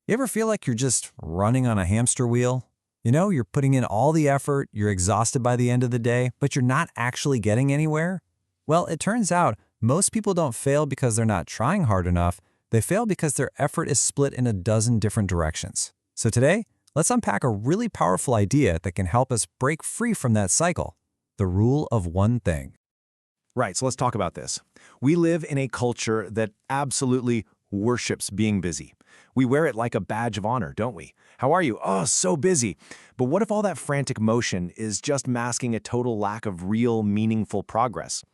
You ever feel like you're just running on a hamster wheel? You're putting in all the effort, you're exhausted by the end of the day, but you're not actually getting anywhere? Well, it turns out most people don't fail because they're not trying hard enough. They fail because their effort is split in a dozen different directions. So today, let's unpack a really powerful idea that can help us break free from that cycle: the rule of one thing. Right, so let's talk about this. We live in a culture that absolutely worships being busy. We wear it like a badge of honor, don't we? How are you? Oh, so busy. But what if all that frantic motion is just masking a total lack of real, meaningful progress?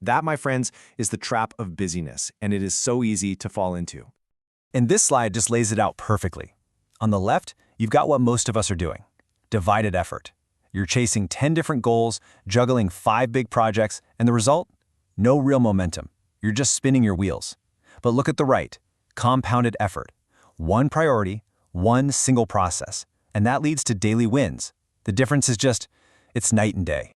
That, my friends, is the trap of busyness, and it is so easy to fall into. And this slide just lays it out perfectly. On the left, you've got what most of us are doing: divided effort. You're chasing 10 different goals, juggling 5 big projects, and the result? No real momentum. You're just spinning your wheels. But look at the right: compounded effort. One priority, one single process, and that leads to daily wins. The difference is it's night and day.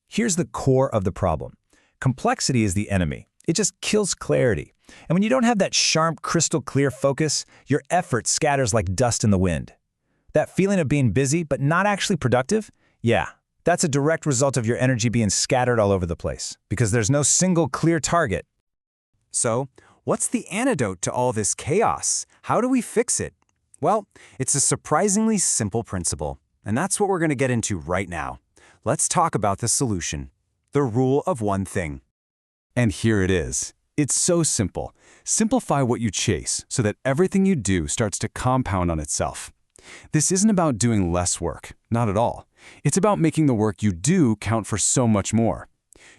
Here's the core of the problem. Complexity is the enemy. It just kills clarity. And when you don't have that sharp, crystal clear focus, your effort scatters like dust in the wind. That feeling of being busy but not actually productive? Yeah, that's a direct result of your energy being scattered all over the place, because there's no single clear target. So, what's the antidote to all this chaos? How do we fix it? Well, it's a surprisingly simple principle, and that's what we're going to get into right now. Let's talk about the solution: the rule of one thing. And here it is. It's so simple. Simplify what you chase so that everything you do starts to compound on itself. This isn't about doing less work, not at all. It's about making the work you do count for so much more.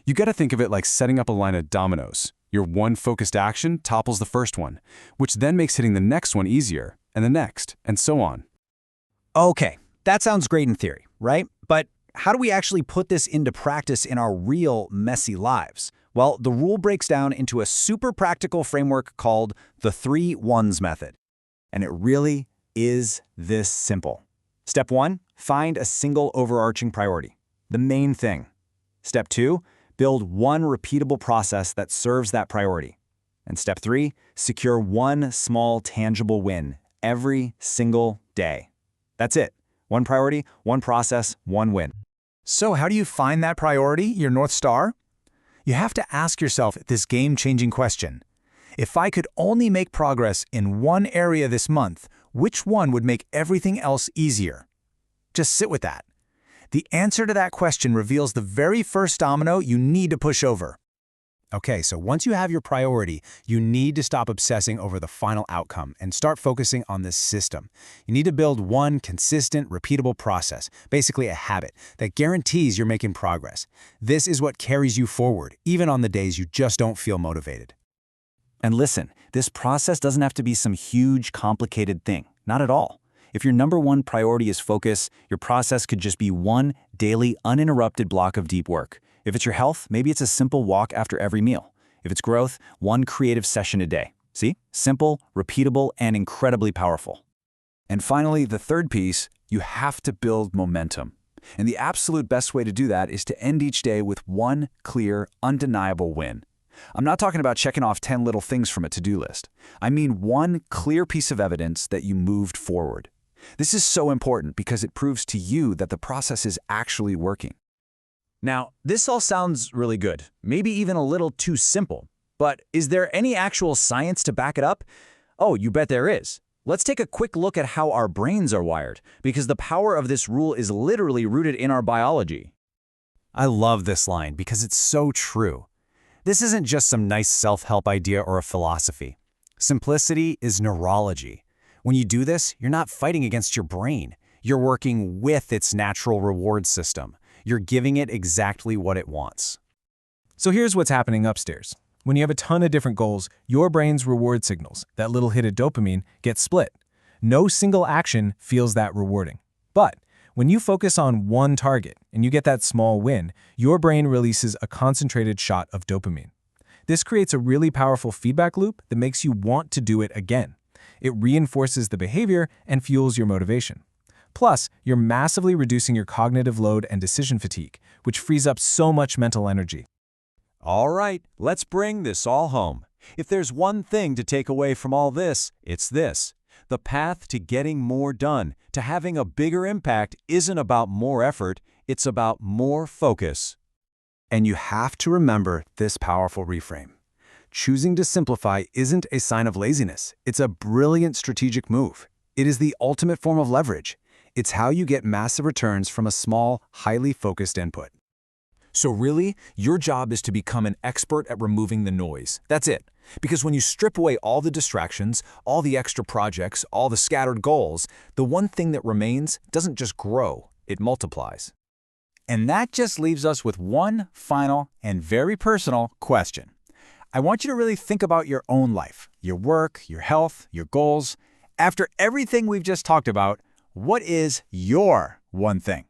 You got to think of it like setting up a line of dominoes. Your one focused action topples the first one, which then makes hitting the next one easier, and the next, and so on. Okay, that sounds great in theory, right? But how do we actually put this into practice in our real, messy lives? Well, the rule breaks down into a super practical framework called the 3 1s method. And it really is this simple. Step 1, find a single overarching priority, the main thing. Step 2, build one repeatable process that serves that priority. And step 3, secure one small tangible win every single day. That's it. One priority, one process, one win. So how do you find that priority, your North Star? You have to ask yourself this game-changing question: if I could only make progress in one area this month, which one would make everything else easier? Just sit with that. The answer to that question reveals the very first domino you need to push over. Okay, so once you have your priority, you need to stop obsessing over the final outcome and start focusing on the system. You need to build one consistent, repeatable process, basically a habit, that guarantees you're making progress. This is what carries you forward, even on the days you just don't feel motivated. And listen, this process doesn't have to be some huge, complicated thing. Not at all. If your number one priority is focus, your process could just be one daily, uninterrupted block of deep work. If it's your health, maybe it's a simple walk after every meal. If it's growth, one creative session a day. See? Simple, repeatable, and incredibly powerful. And finally, the third piece: you have to build momentum. And the absolute best way to do that is to end each day with one clear, undeniable win. I'm not talking about checking off 10 little things from a to-do list. I mean one clear piece of evidence that you moved forward. This is so important because it proves to you that the process is actually working. Now, this all sounds really good, maybe even a little too simple. But is there any actual science to back it up? Oh, you bet there is. Let's take a quick look at how our brains are wired, because the power of this rule is literally rooted in our biology. I love this line because it's so true. This isn't just some nice self-help idea or a philosophy. Simplicity is neurology. When you do this, you're not fighting against your brain. You're working with its natural reward system. You're giving it exactly what it wants. So here's what's happening upstairs. When you have a ton of different goals, your brain's reward signals, that little hit of dopamine, get split. No single action feels that rewarding. But when you focus on one target and you get that small win, your brain releases a concentrated shot of dopamine. This creates a really powerful feedback loop that makes you want to do it again. It reinforces the behavior and fuels your motivation. Plus, you're massively reducing your cognitive load and decision fatigue, which frees up so much mental energy. All right, let's bring this all home. If there's one thing to take away from all this, it's this: The path to getting more done, to having a bigger impact, isn't about more effort, it's about more focus. And you have to remember this powerful reframe. Choosing to simplify isn't a sign of laziness. It's a brilliant strategic move. It is the ultimate form of leverage. It's how you get massive returns from a small, highly focused input. So really, your job is to become an expert at removing the noise. That's it. Because when you strip away all the distractions, all the extra projects, all the scattered goals, the one thing that remains doesn't just grow, it multiplies. And that just leaves us with one final and very personal question. I want you to really think about your own life, your work, your health, your goals. After everything we've just talked about, what is your one thing?